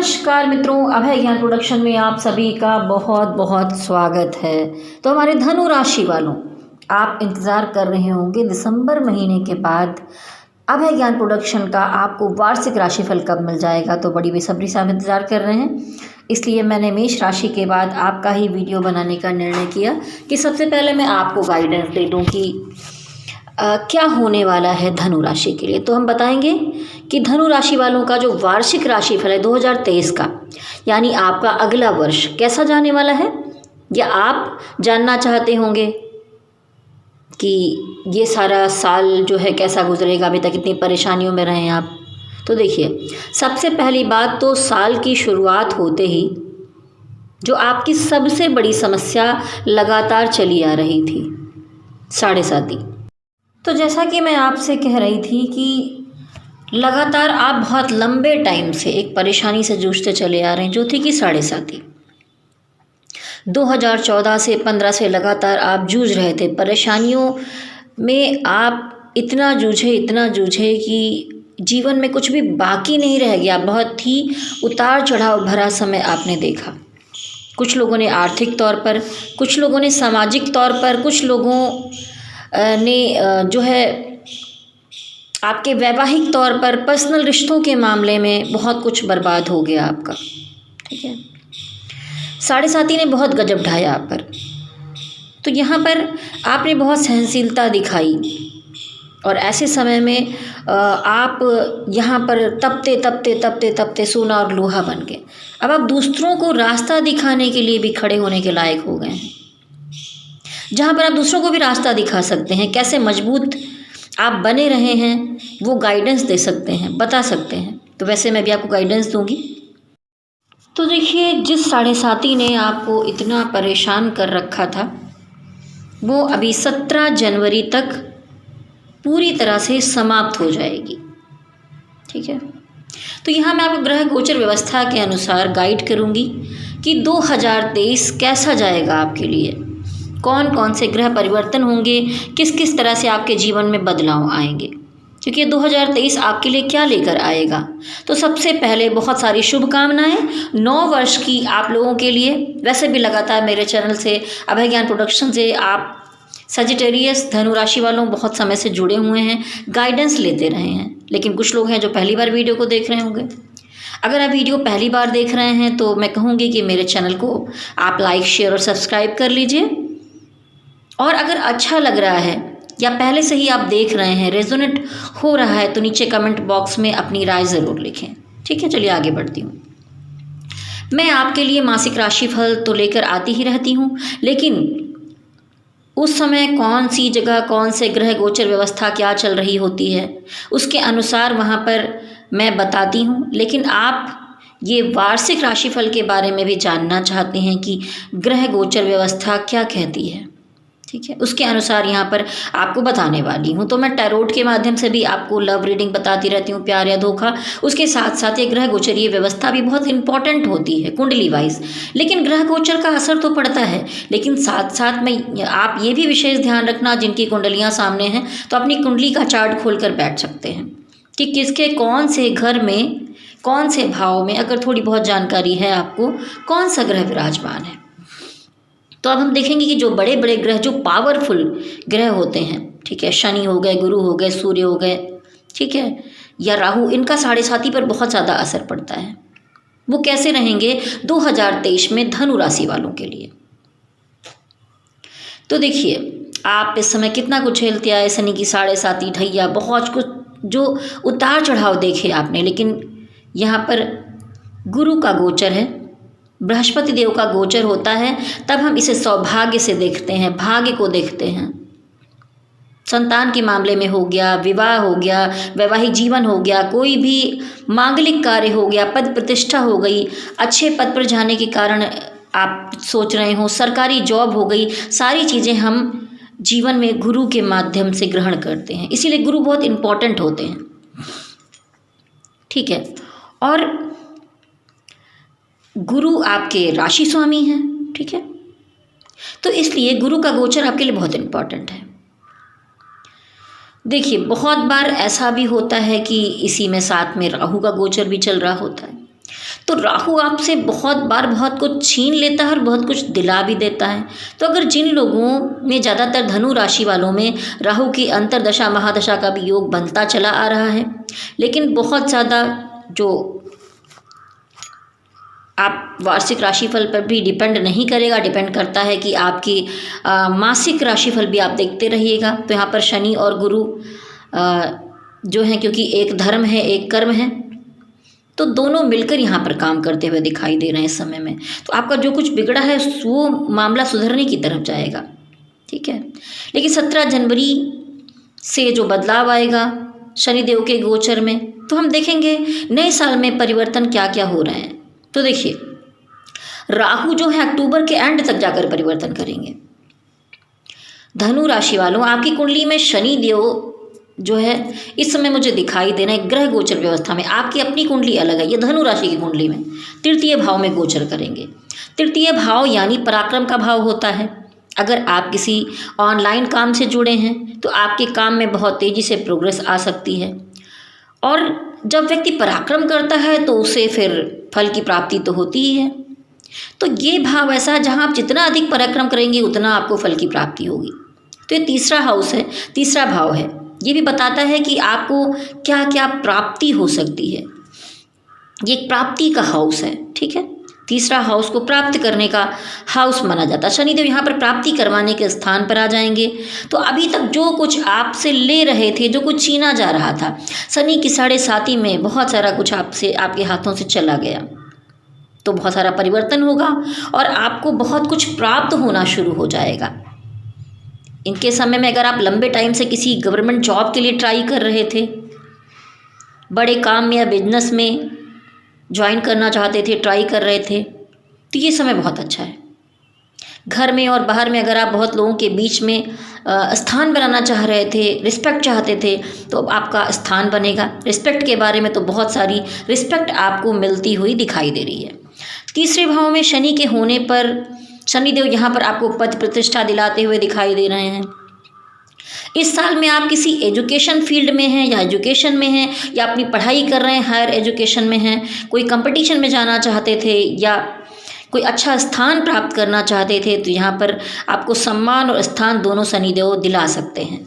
नमस्कार मित्रों, अभय ज्ञान प्रोडक्शन में आप सभी का बहुत बहुत स्वागत है। तो हमारे धनु राशि वालों, आप इंतज़ार कर रहे होंगे दिसंबर महीने के बाद अभय ज्ञान प्रोडक्शन का आपको वार्षिक राशिफल कब मिल जाएगा। तो बड़ी बेसब्री से आप इंतज़ार कर रहे हैं, इसलिए मैंने मेष राशि के बाद आपका ही वीडियो बनाने का निर्णय किया कि सबसे पहले मैं आपको गाइडेंस दे दूँ कि क्या होने वाला है धनु राशि के लिए। तो हम बताएंगे कि धनु राशि वालों का जो वार्षिक राशिफल है 2023 का, यानी आपका अगला वर्ष कैसा जाने वाला है, या आप जानना चाहते होंगे कि ये सारा साल जो है कैसा गुजरेगा, अभी तक इतनी परेशानियों में रहे हैं आप। तो देखिए, सबसे पहली बात तो साल की शुरुआत होते ही जो आपकी सबसे बड़ी समस्या लगातार चली आ रही थी, साढ़े साती। तो जैसा कि मैं आपसे कह रही थी कि लगातार आप बहुत लंबे टाइम से एक परेशानी से जूझते चले आ रहे हैं, जो थी कि साढ़े साती। 2014 से 15 से लगातार आप जूझ रहे थे परेशानियों में। आप इतना जूझे कि जीवन में कुछ भी बाकी नहीं रह गया। बहुत ही उतार चढ़ाव भरा समय आपने देखा। कुछ लोगों ने आर्थिक तौर पर, कुछ लोगों ने सामाजिक तौर पर, कुछ लोगों ने जो है आपके वैवाहिक तौर पर, पर्सनल रिश्तों के मामले में बहुत कुछ बर्बाद हो गया आपका। ठीक है, साढ़े साती ने बहुत गजब ढाया आप पर। तो यहाँ पर आपने बहुत सहनशीलता दिखाई और ऐसे समय में आप यहाँ पर तपते सोना और लोहा बन गए। अब आप दूसरों को रास्ता दिखाने के लिए भी खड़े होने के लायक हो गए हैं, जहाँ पर आप दूसरों को भी रास्ता दिखा सकते हैं। कैसे मजबूत आप बने रहे हैं वो गाइडेंस दे सकते हैं, बता सकते हैं। तो वैसे मैं भी आपको गाइडेंस दूंगी। तो देखिए, जिस साढ़े साती ने आपको इतना परेशान कर रखा था, वो अभी 17 जनवरी तक पूरी तरह से समाप्त हो जाएगी। ठीक है, तो यहाँ मैं आपको ग्रह गोचर व्यवस्था के अनुसार गाइड करूँगी कि 2023 कैसा जाएगा आपके लिए, कौन कौन से ग्रह परिवर्तन होंगे, किस किस तरह से आपके जीवन में बदलाव आएंगे, क्योंकि 2023 आपके लिए क्या लेकर आएगा। तो सबसे पहले बहुत सारी शुभकामनाएं 9 वर्ष की आप लोगों के लिए। वैसे भी लगातार मेरे चैनल से, अभय ज्ञान प्रोडक्शन से, आप सजिटेरियस धनु राशि वालों बहुत समय से जुड़े हुए हैं, गाइडेंस लेते रहे हैं। लेकिन कुछ लोग हैं जो पहली बार वीडियो को देख रहे होंगे। अगर आप वीडियो पहली बार देख रहे हैं तो मैं कहूँगी कि मेरे चैनल को आप लाइक, शेयर और सब्सक्राइब कर लीजिए। और अगर अच्छा लग रहा है या पहले से ही आप देख रहे हैं, रेजोनेट हो रहा है, तो नीचे कमेंट बॉक्स में अपनी राय ज़रूर लिखें। ठीक है, चलिए आगे बढ़ती हूँ। मैं आपके लिए मासिक राशिफल तो लेकर आती ही रहती हूँ, लेकिन उस समय कौन सी जगह, कौन से ग्रह गोचर व्यवस्था क्या चल रही होती है, उसके अनुसार वहाँ पर मैं बताती हूँ। लेकिन आप ये वार्षिक राशिफल के बारे में भी जानना चाहते हैं कि ग्रह गोचर व्यवस्था क्या कहती है। ठीक है, उसके अनुसार यहाँ पर आपको बताने वाली हूँ। तो मैं टैरोट के माध्यम से भी आपको लव रीडिंग बताती रहती हूँ, प्यार या धोखा। उसके साथ साथ ये ग्रह गोचरीय व्यवस्था भी बहुत इंपॉर्टेंट होती है कुंडली वाइज। लेकिन ग्रह गोचर का असर तो पड़ता है, लेकिन साथ साथ में आप ये भी विशेष ध्यान रखना, जिनकी कुंडलियाँ सामने हैं तो अपनी कुंडली का चार्ट खोल कर बैठ सकते हैं कि किसके कौन से घर में, कौन से भाव में, अगर थोड़ी बहुत जानकारी है आपको, कौन सा ग्रह विराजमान है। तो अब हम देखेंगे कि जो बड़े बड़े ग्रह, जो पावरफुल ग्रह होते हैं, ठीक है, शनि हो गए, गुरु हो गए, सूर्य हो गए, ठीक है, या राहु, इनका साढ़े साती पर बहुत ज़्यादा असर पड़ता है। वो कैसे रहेंगे 2023 में धनु राशि वालों के लिए। तो देखिए, आप इस समय कितना कुछ झेलते आए, शनि की साढ़े साती, ढैया, बहुत कुछ जो उतार चढ़ाव देखे आपने। लेकिन यहाँ पर गुरु का गोचर है, बृहस्पति देव का गोचर होता है, तब हम इसे सौभाग्य से देखते हैं, भाग्य को देखते हैं। संतान के मामले में हो गया, विवाह हो गया, वैवाहिक जीवन हो गया, कोई भी मांगलिक कार्य हो गया, पद प्रतिष्ठा हो गई, अच्छे पद पर जाने के कारण आप सोच रहे हो, सरकारी जॉब हो गई, सारी चीज़ें हम जीवन में गुरु के माध्यम से ग्रहण करते हैं। इसीलिए गुरु बहुत इम्पोर्टेंट होते हैं। ठीक है, और गुरु आपके राशि स्वामी हैं। ठीक है, तो इसलिए गुरु का गोचर आपके लिए बहुत इम्पोर्टेंट है। देखिए, बहुत बार ऐसा भी होता है कि इसी में साथ में राहु का गोचर भी चल रहा होता है। तो राहु आपसे बहुत बार बहुत कुछ छीन लेता है और बहुत कुछ दिला भी देता है। तो अगर जिन लोगों में, ज़्यादातर धनु राशि वालों में राहु की अंतर्दशा महादशा का भी योग बनता चला आ रहा है, लेकिन बहुत ज़्यादा जो आप वार्षिक राशिफल पर भी डिपेंड नहीं करेगा, डिपेंड करता है कि आपकी मासिक राशिफल भी आप देखते रहिएगा। तो यहाँ पर शनि और गुरु जो हैं, क्योंकि एक धर्म है एक कर्म है, तो दोनों मिलकर यहाँ पर काम करते हुए दिखाई दे रहे हैं इस समय में। तो आपका जो कुछ बिगड़ा है वो मामला सुधरने की तरफ जाएगा, ठीक है। लेकिन 17 जनवरी से जो बदलाव आएगा शनिदेव के गोचर में, तो हम देखेंगे नए साल में परिवर्तन क्या क्या हो रहे हैं। तो देखिए, राहु जो है अक्टूबर के एंड तक जाकर परिवर्तन करेंगे। धनु राशि वालों, आपकी कुंडली में शनि देव जो है इस समय मुझे दिखाई देना है ग्रह गोचर व्यवस्था में। आपकी अपनी कुंडली अलग है, ये धनु राशि की कुंडली में तृतीय भाव में गोचर करेंगे। तृतीय भाव यानी पराक्रम का भाव होता है। अगर आप किसी ऑनलाइन काम से जुड़े हैं तो आपके काम में बहुत तेज़ी से प्रोग्रेस आ सकती है, और जब व्यक्ति पराक्रम करता है तो उसे फिर फल की प्राप्ति तो होती ही है। तो ये भाव ऐसा है जहाँ आप जितना अधिक पराक्रम करेंगे उतना आपको फल की प्राप्ति होगी। तो ये तीसरा हाउस है, तीसरा भाव है, ये भी बताता है कि आपको क्या क्या प्राप्ति हो सकती है। ये एक प्राप्ति का हाउस है, ठीक है। तीसरा हाउस को प्राप्त करने का हाउस माना जाता है। शनिदेव यहाँ पर प्राप्ति करवाने के स्थान पर आ जाएंगे। तो अभी तक जो कुछ आपसे ले रहे थे, जो कुछ छीना जा रहा था, शनि की 7.5 में बहुत सारा कुछ आपसे, आपके हाथों से चला गया। तो बहुत सारा परिवर्तन होगा और आपको बहुत कुछ प्राप्त होना शुरू हो जाएगा। इनके समय में अगर आप लंबे टाइम से किसी गवर्नमेंट जॉब के लिए ट्राई कर रहे थे, बड़े काम में या बिजनेस में ज्वाइन करना चाहते थे, ट्राई कर रहे थे, तो ये समय बहुत अच्छा है। घर में और बाहर में अगर आप बहुत लोगों के बीच में स्थान बनाना चाह रहे थे, रिस्पेक्ट चाहते थे, तो आपका स्थान बनेगा। रिस्पेक्ट के बारे में तो बहुत सारी रिस्पेक्ट आपको मिलती हुई दिखाई दे रही है। तीसरे भाव में शनि के होने पर शनिदेव यहाँ पर आपको पद प्रतिष्ठा दिलाते हुए दिखाई दे रहे हैं। इस साल में आप किसी एजुकेशन फील्ड में हैं या एजुकेशन में हैं या अपनी पढ़ाई कर रहे हैं, हायर एजुकेशन में हैं, कोई कंपटीशन में जाना चाहते थे या कोई अच्छा स्थान प्राप्त करना चाहते थे, तो यहाँ पर आपको सम्मान और स्थान दोनों शनिदेव दिला सकते हैं।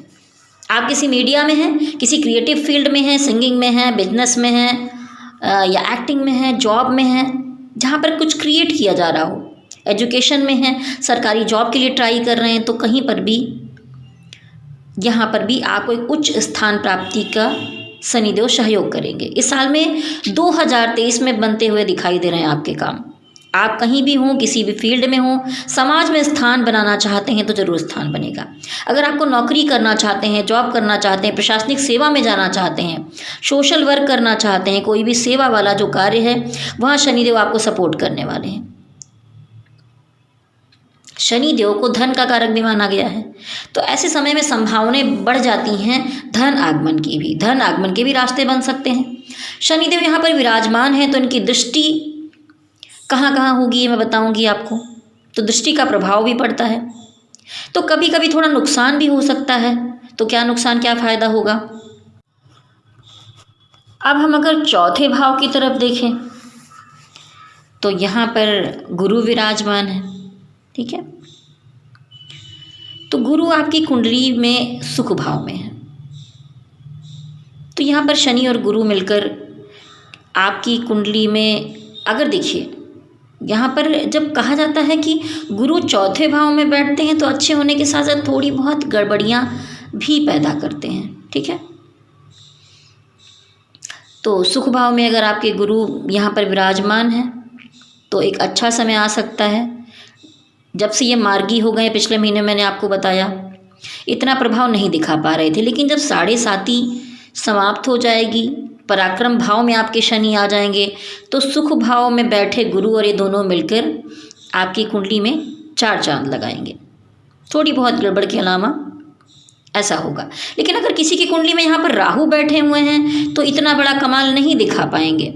आप किसी मीडिया में हैं, किसी क्रिएटिव फील्ड में हैं, सिंगिंग में हैं, बिजनेस में हैं या एक्टिंग में हैं, जॉब में हैं, जहाँ पर कुछ क्रिएट किया जा रहा हो, एजुकेशन में हैं, सरकारी जॉब के लिए ट्राई कर रहे हैं, तो कहीं पर भी यहाँ पर भी आपको एक उच्च स्थान प्राप्ति का शनिदेव सहयोग करेंगे। इस साल में 2023 में बनते हुए दिखाई दे रहे हैं आपके काम। आप कहीं भी हों, किसी भी फील्ड में हों, समाज में स्थान बनाना चाहते हैं तो ज़रूर स्थान बनेगा। अगर आपको नौकरी करना चाहते हैं, जॉब करना चाहते हैं, प्रशासनिक सेवा में जाना चाहते हैं, सोशल वर्क करना चाहते हैं, कोई भी सेवा वाला जो कार्य है, वहाँ शनिदेव आपको सपोर्ट करने वाले हैं। शनिदेव को धन का कारक भी माना गया है, तो ऐसे समय में संभावनाएं बढ़ जाती हैं धन आगमन की भी, धन आगमन के भी रास्ते बन सकते हैं। शनिदेव यहाँ पर विराजमान है, तो इनकी दृष्टि कहाँ कहाँ होगी ये मैं बताऊंगी आपको। तो दृष्टि का प्रभाव भी पड़ता है, तो कभी कभी थोड़ा नुकसान भी हो सकता है। तो क्या नुकसान, क्या फ़ायदा होगा। अब हम अगर चौथे भाव की तरफ देखें तो यहाँ पर गुरु विराजमान है, ठीक है। तो गुरु आपकी कुंडली में सुख भाव में है, तो यहाँ पर शनि और गुरु मिलकर आपकी कुंडली में, अगर देखिए यहाँ पर जब कहा जाता है कि गुरु चौथे भाव में बैठते हैं तो अच्छे होने के साथ साथ थोड़ी बहुत गड़बड़ियाँ भी पैदा करते हैं, ठीक है। तो सुख भाव में अगर आपके गुरु यहाँ पर विराजमान हैं तो एक अच्छा समय आ सकता है। जब से ये मार्गी हो गए, पिछले महीने मैंने आपको बताया इतना प्रभाव नहीं दिखा पा रहे थे, लेकिन जब 7.5 समाप्त हो जाएगी, पराक्रम भाव में आपके शनि आ जाएंगे, तो सुख भाव में बैठे गुरु और ये दोनों मिलकर आपकी कुंडली में 4 चांद लगाएंगे। थोड़ी बहुत गड़बड़ के अलावा ऐसा होगा। लेकिन अगर किसी की कुंडली में यहाँ पर राहु बैठे हुए हैं तो इतना बड़ा कमाल नहीं दिखा पाएंगे।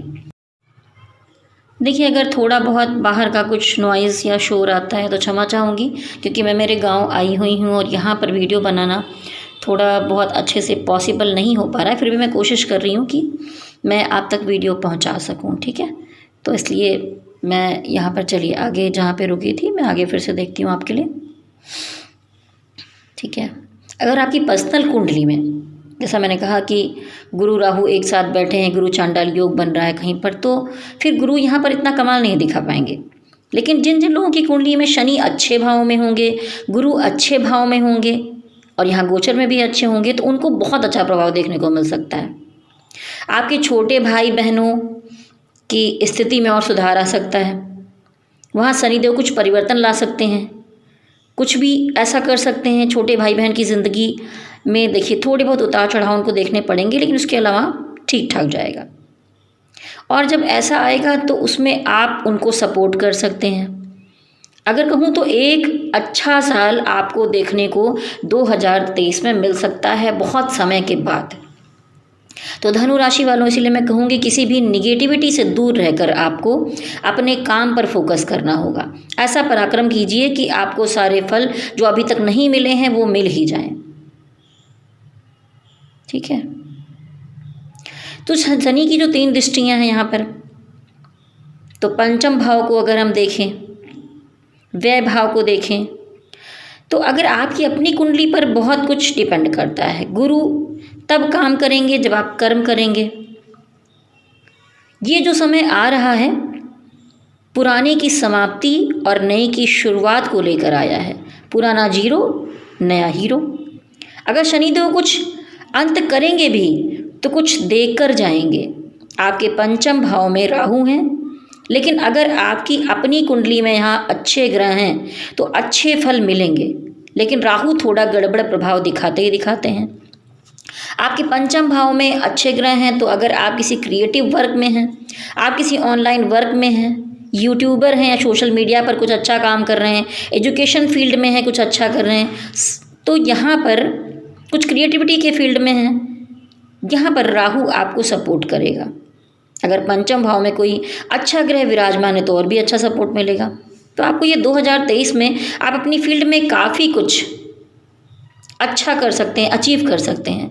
देखिए, अगर थोड़ा बहुत बाहर का कुछ नॉइज़ या शोर आता है तो क्षमा चाहूँगी, क्योंकि मैं मेरे गांव आई हुई हूँ और यहाँ पर वीडियो बनाना थोड़ा बहुत अच्छे से पॉसिबल नहीं हो पा रहा है। फिर भी मैं कोशिश कर रही हूँ कि मैं आप तक वीडियो पहुँचा सकूँ, ठीक है। तो इसलिए मैं यहाँ पर, चलिए आगे जहाँ पे रुकी थी मैं आगे फिर से देखती हूँ आपके लिए। ठीक है, अगर आपकी पर्सनल कुंडली में, जैसा मैंने कहा कि गुरु राहु एक साथ बैठे हैं, गुरु चांडाल योग बन रहा है कहीं पर, तो फिर गुरु यहाँ पर इतना कमाल नहीं दिखा पाएंगे। लेकिन जिन जिन लोगों की कुंडली में शनि अच्छे भाव में होंगे, गुरु अच्छे भाव में होंगे और यहाँ गोचर में भी अच्छे होंगे, तो उनको बहुत अच्छा प्रभाव देखने को मिल सकता है। आपके छोटे भाई बहनों की स्थिति में और सुधार आ सकता है। वहाँ शनिदेव कुछ परिवर्तन ला सकते हैं, कुछ भी ऐसा कर सकते हैं छोटे भाई बहन की ज़िंदगी में। देखिए थोड़े बहुत उतार चढ़ाव उनको देखने पड़ेंगे, लेकिन उसके अलावा ठीक ठाक जाएगा। और जब ऐसा आएगा तो उसमें आप उनको सपोर्ट कर सकते हैं। अगर कहूँ तो एक अच्छा साल आपको देखने को 2023 में मिल सकता है, बहुत समय के बाद। तो धनु राशि वालों, इसीलिए मैं कहूँगी किसी भी निगेटिविटी से दूर रहकर आपको अपने काम पर फोकस करना होगा। ऐसा पराक्रम कीजिए कि आपको सारे फल जो अभी तक नहीं मिले हैं वो मिल ही जाएं। ठीक है, तो शनि की जो 3 दृष्टियां हैं यहाँ पर, तो पंचम भाव को अगर हम देखें, व्यय भाव को देखें, तो अगर आपकी अपनी कुंडली पर बहुत कुछ डिपेंड करता है। गुरु तब काम करेंगे जब आप कर्म करेंगे। ये जो समय आ रहा है पुराने की समाप्ति और नए की शुरुआत को लेकर आया है। पुराना जीरो, नया हीरो। अगर शनिदेव कुछ अंत करेंगे भी तो कुछ देकर जाएंगे। आपके पंचम भाव में राहु हैं, लेकिन अगर आपकी अपनी कुंडली में यहाँ अच्छे ग्रह हैं तो अच्छे फल मिलेंगे। लेकिन राहु थोड़ा गड़बड़ प्रभाव दिखाते ही दिखाते हैं। आपके पंचम भाव में अच्छे ग्रह हैं, तो अगर आप किसी क्रिएटिव वर्क में हैं, आप किसी ऑनलाइन वर्क में हैं, यूट्यूबर हैं या सोशल मीडिया पर कुछ अच्छा काम कर रहे हैं, एजुकेशन फील्ड में हैं कुछ अच्छा कर रहे हैं, तो यहाँ पर कुछ क्रिएटिविटी के फील्ड में हैं, यहाँ पर राहु आपको सपोर्ट करेगा। अगर पंचम भाव में कोई अच्छा ग्रह विराजमान है तो और भी अच्छा सपोर्ट मिलेगा। तो आपको ये 2023 में आप अपनी फील्ड में काफ़ी कुछ अच्छा कर सकते हैं, अचीव कर सकते हैं।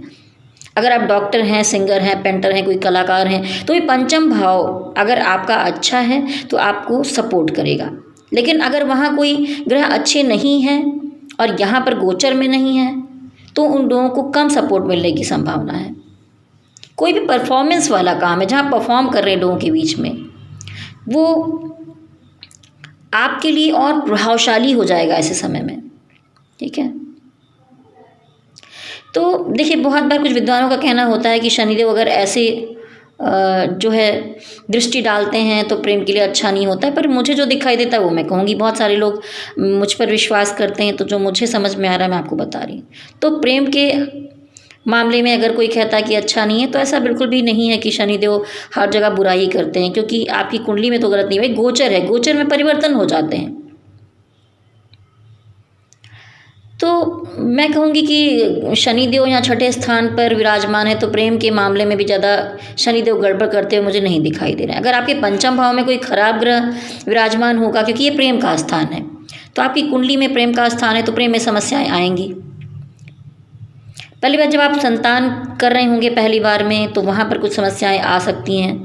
अगर आप डॉक्टर हैं, सिंगर हैं, पेंटर हैं, कोई कलाकार हैं, तो ये पंचम भाव अगर आपका अच्छा है तो आपको सपोर्ट करेगा। लेकिन अगर वहाँ कोई ग्रह अच्छे नहीं हैं और यहाँ पर गोचर में नहीं है तो उन लोगों को कम सपोर्ट मिलने की संभावना है। कोई भी परफॉर्मेंस वाला काम है जहाँ परफॉर्म कर रहे लोगों के बीच में, वो आपके लिए और प्रभावशाली हो जाएगा ऐसे समय में। ठीक है, तो देखिए बहुत बार कुछ विद्वानों का कहना होता है कि शनिदेव अगर ऐसे जो है दृष्टि डालते हैं तो प्रेम के लिए अच्छा नहीं होता है। पर मुझे जो दिखाई देता है वो मैं कहूँगी, बहुत सारे लोग मुझ पर विश्वास करते हैं, तो जो मुझे समझ में आ रहा है मैं आपको बता रही हूँ। तो प्रेम के मामले में अगर कोई कहता है कि अच्छा नहीं है, तो ऐसा बिल्कुल भी नहीं है कि शनिदेव हर जगह बुराई करते हैं, क्योंकि आपकी कुंडली में तो गलत नहीं। भाई गोचर है, गोचर में परिवर्तन हो जाते हैं। तो मैं कहूँगी कि शनिदेव यहाँ छठे स्थान पर विराजमान है, तो प्रेम के मामले में भी ज़्यादा शनिदेव गड़बड़ करते हुए मुझे नहीं दिखाई दे रहे हैं। अगर आपके पंचम भाव में कोई खराब ग्रह विराजमान होगा, क्योंकि ये प्रेम का स्थान है, तो आपकी कुंडली में प्रेम का स्थान है, तो प्रेम में समस्याएं आएंगी। पहली बार जब आप संतान कर रहे होंगे पहली बार में, तो वहाँ पर कुछ समस्याएं आ सकती हैं।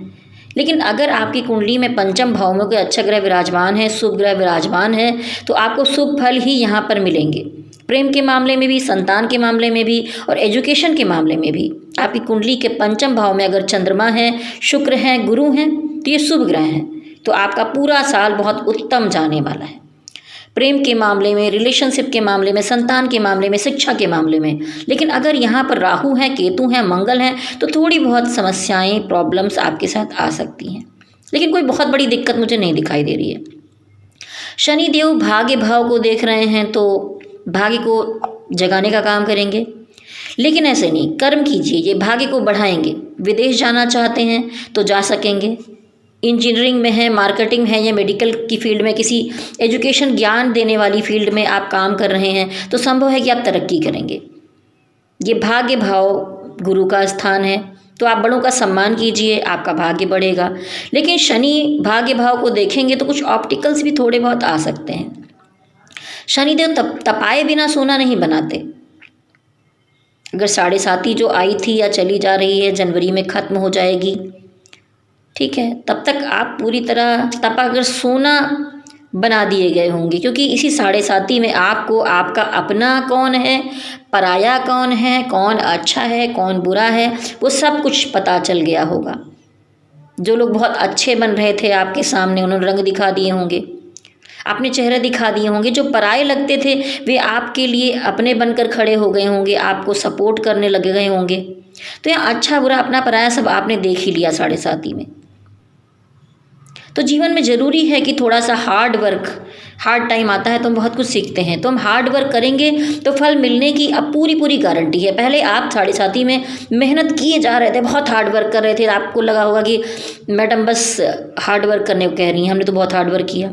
लेकिन अगर आपकी कुंडली में पंचम भाव में कोई अच्छा ग्रह विराजमान है, शुभ ग्रह विराजमान है, तो आपको शुभ फल ही यहाँ पर मिलेंगे। प्रेम के मामले में भी, संतान के मामले में भी और एजुकेशन के मामले में भी। आपकी कुंडली के पंचम भाव में अगर चंद्रमा है, शुक्र हैं, गुरु हैं, तो ये शुभ ग्रह हैं, तो आपका पूरा साल बहुत उत्तम जाने वाला है। प्रेम के मामले में, रिलेशनशिप के मामले में, संतान के मामले में, शिक्षा के मामले में। लेकिन अगर यहाँ पर राहु हैं, केतु हैं, मंगल हैं, तो थोड़ी बहुत समस्याएं, प्रॉब्लम्स आपके साथ आ सकती हैं। लेकिन कोई बहुत बड़ी दिक्कत मुझे नहीं दिखाई दे रही है। शनिदेव भाग्य भाव को देख रहे हैं, तो भाग्य को जगाने का काम करेंगे। लेकिन ऐसे नहीं, कर्म कीजिए, ये भाग्य को बढ़ाएंगे। विदेश जाना चाहते हैं तो जा सकेंगे। इंजीनियरिंग में है, मार्केटिंग है या मेडिकल की फील्ड में, किसी एजुकेशन ज्ञान देने वाली फील्ड में आप काम कर रहे हैं, तो संभव है कि आप तरक्की करेंगे। ये भाग्य भाव गुरु का स्थान है, तो आप बड़ों का सम्मान कीजिए, आपका भाग्य बढ़ेगा। लेकिन शनि भाग्य भाव को देखेंगे तो कुछ ऑप्टिकल्स भी थोड़े बहुत आ सकते हैं। शनिदेव तपाए बिना सोना नहीं बनाते। अगर 7.5 जो आई थी या चली जा रही है, जनवरी में ख़त्म हो जाएगी, ठीक है, तब तक आप पूरी तरह तपाकर सोना बना दिए गए होंगे, क्योंकि इसी साढ़े साथी में आपको आपका अपना कौन है, पराया कौन है, कौन अच्छा है, कौन बुरा है, वो सब कुछ पता चल गया होगा। जो लोग बहुत अच्छे बन रहे थे आपके सामने, उन्होंने रंग दिखा दिए होंगे, अपने चेहरे दिखा दिए होंगे। जो पराये लगते थे वे आपके लिए अपने बनकर खड़े हो गए होंगे, आपको सपोर्ट करने लगे गए होंगे। तो यहाँ अच्छा बुरा अपना पराया सब आपने देख ही लिया साढ़े साथी में। तो जीवन में ज़रूरी है कि थोड़ा सा हार्ड टाइम आता है तो हम बहुत कुछ सीखते हैं। तो हम हार्ड वर्क करेंगे तो फल मिलने की अब पूरी गारंटी है। पहले आप साढ़े साथी में मेहनत किए जा रहे थे, बहुत हार्ड वर्क कर रहे थे, आपको लगा होगा कि मैडम बस हार्ड वर्क करने को कह रही हैं, हमने तो बहुत हार्ड वर्क किया।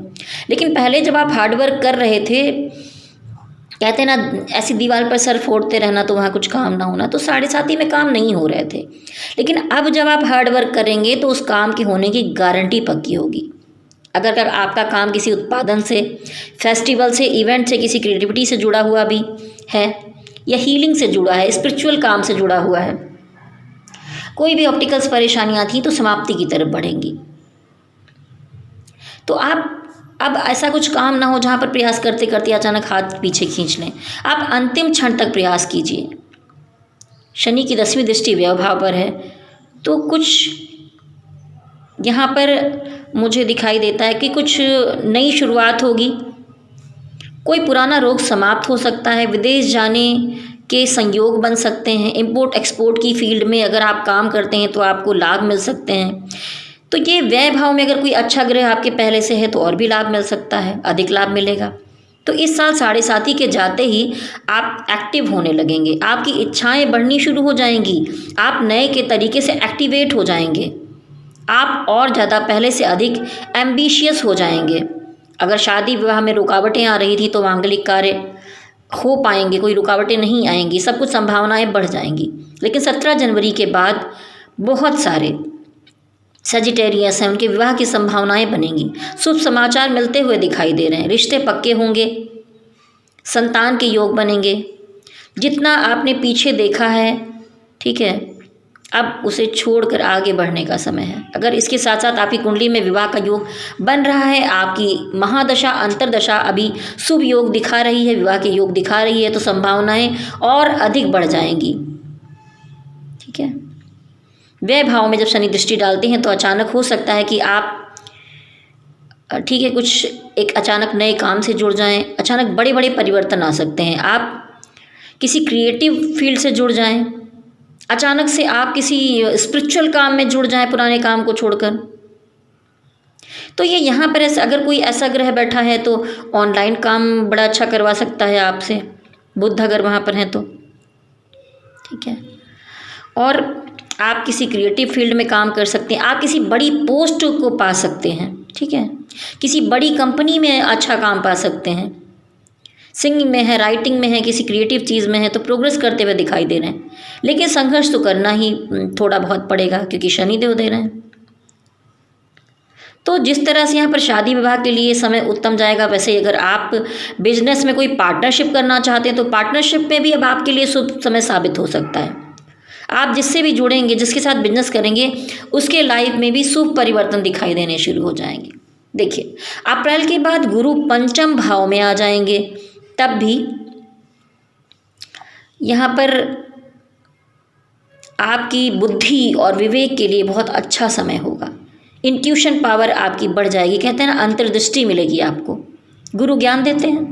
लेकिन पहले जब आप हार्ड वर्क कर रहे थे, कहते हैं ना ऐसी दीवार पर सर फोड़ते रहना तो वहाँ कुछ काम ना होना, तो साढ़े साथी में काम नहीं हो रहे थे। लेकिन अब जब आप हार्ड वर्क करेंगे तो उस काम के होने की गारंटी पक्की होगी। अगर आपका काम किसी उत्पादन से, फेस्टिवल से, इवेंट से, किसी क्रिएटिविटी से जुड़ा हुआ भी है, या हीलिंग से जुड़ा है, स्पिरिचुअल काम से जुड़ा हुआ है, कोई भी ऑप्टिकल्स परेशानियाँ थी तो समाप्ति की तरफ बढ़ेंगी। तो आप अब ऐसा कुछ काम ना हो जहाँ पर प्रयास करते करते अचानक हाथ पीछे खींच लें। आप अंतिम क्षण तक प्रयास कीजिए। शनि की 10वीं दृष्टि व्यय भाव पर है, तो कुछ यहाँ पर मुझे दिखाई देता है कि कुछ नई शुरुआत होगी, कोई पुराना रोग समाप्त हो सकता है, विदेश जाने के संयोग बन सकते हैं, इंपोर्ट एक्सपोर्ट की फील्ड में अगर आप काम करते हैं तो आपको लाभ मिल सकते हैं। तो ये व्यय भाव में अगर कोई अच्छा ग्रह आपके पहले से है तो और भी लाभ मिल सकता है, अधिक लाभ मिलेगा। तो इस साल साढ़े साथी के जाते ही आप एक्टिव होने लगेंगे, आपकी इच्छाएं बढ़नी शुरू हो जाएंगी, आप नए के तरीके से एक्टिवेट हो जाएंगे, आप और ज़्यादा पहले से अधिक एम्बिशियस हो जाएंगे। अगर शादी विवाह में रुकावटें आ रही थी तो मांगलिक कार्य हो पाएंगे, कोई रुकावटें नहीं आएंगी, सब कुछ संभावनाएं बढ़ जाएंगी। लेकिन 17 जनवरी के बाद बहुत सारे सजिटेरियस हैं, उनके विवाह की संभावनाएं बनेंगी, शुभ समाचार मिलते हुए दिखाई दे रहे हैं, रिश्ते पक्के होंगे, संतान के योग बनेंगे। जितना आपने पीछे देखा है, ठीक है, अब उसे छोड़कर आगे बढ़ने का समय है। अगर इसके साथ साथ आपकी कुंडली में विवाह का योग बन रहा है, आपकी महादशा अंतरदशा अभी शुभ योग दिखा रही है, विवाह के योग दिखा रही है, तो संभावनाएं और अधिक बढ़ जाएंगी। ठीक है, व्यय भाव में जब शनि दृष्टि डालते हैं तो अचानक हो सकता है कि आप, ठीक है, कुछ एक अचानक नए काम से जुड़ जाएं, अचानक बड़े बड़े परिवर्तन आ सकते हैं, आप किसी क्रिएटिव फील्ड से जुड़ जाएं, अचानक से आप किसी स्पिरिचुअल काम में जुड़ जाएं पुराने काम को छोड़कर। तो ये यहाँ पर ऐसा, अगर कोई ऐसा ग्रह बैठा है तो ऑनलाइन काम बड़ा अच्छा करवा सकता है आपसे, बुध अगर वहाँ पर हैं तो, ठीक है। और आप किसी क्रिएटिव फील्ड में काम कर सकते हैं, आप किसी बड़ी पोस्ट को पा सकते हैं, ठीक है, किसी बड़ी कंपनी में अच्छा काम पा सकते हैं, सिंगिंग में है, राइटिंग में है, किसी क्रिएटिव चीज़ में है तो प्रोग्रेस करते हुए दिखाई दे रहे हैं। लेकिन संघर्ष तो करना ही थोड़ा बहुत पड़ेगा, क्योंकि शनिदेव दे रहे हैं। तो जिस तरह से यहाँ पर शादी विवाह के लिए समय उत्तम जाएगा, वैसे अगर आप बिजनेस में कोई पार्टनरशिप करना चाहते हैं तो पार्टनरशिप में भी अब आपके लिए शुभ समय साबित हो सकता है। आप जिससे भी जुड़ेंगे, जिसके साथ बिजनेस करेंगे, उसके लाइफ में भी शुभ परिवर्तन दिखाई देने शुरू हो जाएंगे। देखिए, अप्रैल के बाद गुरु पंचम भाव में आ जाएंगे, तब भी यहाँ पर आपकी बुद्धि और विवेक के लिए बहुत अच्छा समय होगा। इंट्यूशन पावर आपकी बढ़ जाएगी। कहते हैं ना, अंतर्दृष्टि मिलेगी आपको। गुरु ज्ञान देते हैं,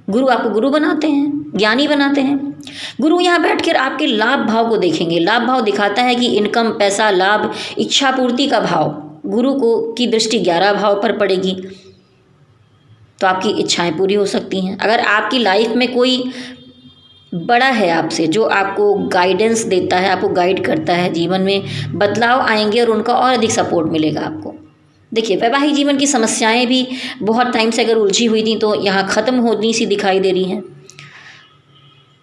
गुरु आपको गुरु बनाते हैं, ज्ञानी बनाते हैं। गुरु यहाँ बैठकर आपके लाभ भाव को देखेंगे। लाभ भाव दिखाता है कि इनकम, पैसा, लाभ, इच्छा पूर्ति का भाव। गुरु को की दृष्टि 11 भाव पर पड़ेगी तो आपकी इच्छाएं पूरी हो सकती हैं। अगर आपकी लाइफ में कोई बड़ा है आपसे, जो आपको गाइडेंस देता है, आपको गाइड करता है, जीवन में बदलाव आएंगे और उनका और अधिक सपोर्ट मिलेगा आपको। देखिए, वैवाहिक जीवन की समस्याएं भी बहुत टाइम से अगर उलझी हुई थी तो यहाँ ख़त्म होनी सी दिखाई दे रही हैं।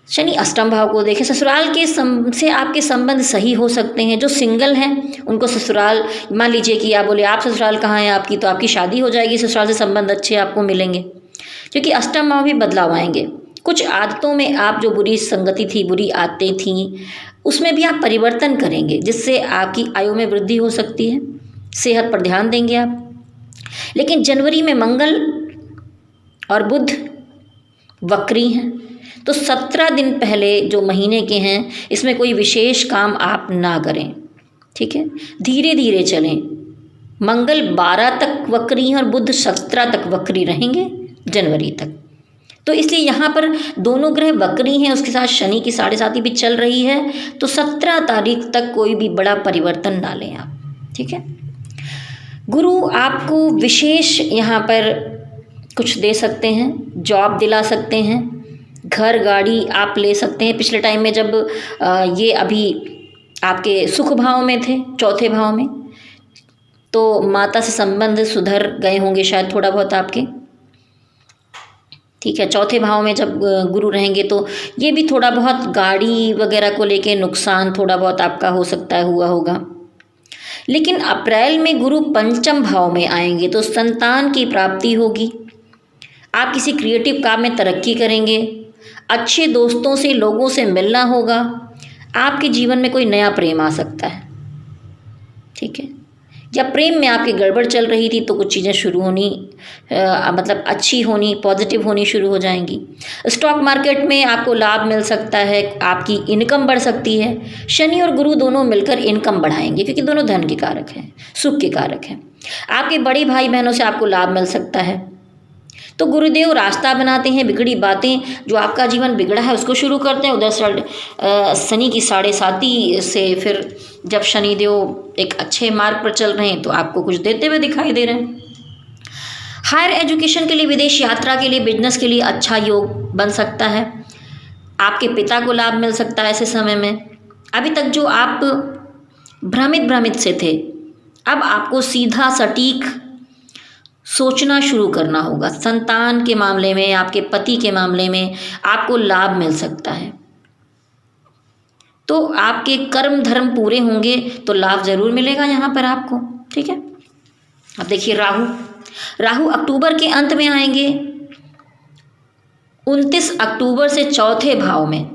शनि अष्टम भाव को देखें, ससुराल के से आपके संबंध सही हो सकते हैं। जो सिंगल हैं उनको ससुराल, मान लीजिए कि आप बोले आप ससुराल कहाँ है आपकी, तो आपकी शादी हो जाएगी, ससुराल से संबंध अच्छे आपको मिलेंगे, क्योंकि अष्टम भाव भी बदलाव आएंगे। कुछ आदतों में आप जो बुरी संगति थी, बुरी आदतें थीं, उसमें भी आप परिवर्तन करेंगे, जिससे आपकी आयु में वृद्धि हो सकती है। सेहत पर ध्यान देंगे आप। लेकिन जनवरी में मंगल और बुध वक्री हैं, तो 17 दिन पहले जो महीने के हैं इसमें कोई विशेष काम आप ना करें, ठीक है। धीरे धीरे चलें। मंगल 12 तक वक्री हैं और बुध 17 तक वक्री रहेंगे जनवरी तक। तो इसलिए यहाँ पर दोनों ग्रह वक्री हैं, उसके साथ शनि की 7.5 भी चल रही है, तो 17 तारीख तक कोई भी बड़ा परिवर्तन ना लें आप, ठीक है। गुरु आपको विशेष यहाँ पर कुछ दे सकते हैं, जॉब दिला सकते हैं, घर गाड़ी आप ले सकते हैं। पिछले टाइम में जब ये अभी आपके सुख भाव में थे, चौथे भाव में, तो माता से संबंध सुधर गए होंगे शायद थोड़ा बहुत आपके, ठीक है। चौथे भाव में जब गुरु रहेंगे तो ये भी थोड़ा बहुत गाड़ी वगैरह को लेके नुकसान थोड़ा बहुत आपका हो सकता है, हुआ होगा। लेकिन अप्रैल में गुरु पंचम भाव में आएंगे तो संतान की प्राप्ति होगी, आप किसी क्रिएटिव काम में तरक्की करेंगे, अच्छे दोस्तों से, लोगों से मिलना होगा, आपके जीवन में कोई नया प्रेम आ सकता है, ठीक है। या प्रेम में आपकी गड़बड़ चल रही थी तो कुछ चीज़ें शुरू होनी मतलब अच्छी होनी, पॉजिटिव होनी शुरू हो जाएंगी। स्टॉक मार्केट में आपको लाभ मिल सकता है, आपकी इनकम बढ़ सकती है। शनि और गुरु दोनों मिलकर इनकम बढ़ाएंगे क्योंकि दोनों धन के कारक हैं, सुख के कारक हैं। आपके बड़े भाई बहनों से आपको लाभ मिल सकता है। तो गुरुदेव रास्ता बनाते हैं, बिगड़ी बातें, जो आपका जीवन बिगड़ा है उसको शुरू करते हैं। उधर शनि की 7.5 से फिर जब शनिदेव एक अच्छे मार्ग पर चल रहे हैं तो आपको कुछ देते हुए दिखाई दे रहे हैं। हायर एजुकेशन के लिए, विदेश यात्रा के लिए, बिजनेस के लिए अच्छा योग बन सकता है। आपके पिता को लाभ मिल सकता है ऐसे समय में। अभी तक जो आप भ्रमित से थे, अब आपको सीधा सटीक सोचना शुरू करना होगा। संतान के मामले में, आपके पति के मामले में आपको लाभ मिल सकता है। तो आपके कर्म धर्म पूरे होंगे तो लाभ जरूर मिलेगा यहाँ पर आपको, ठीक है। अब देखिए राहु अक्टूबर के अंत में आएंगे, 29 अक्टूबर से चौथे भाव में।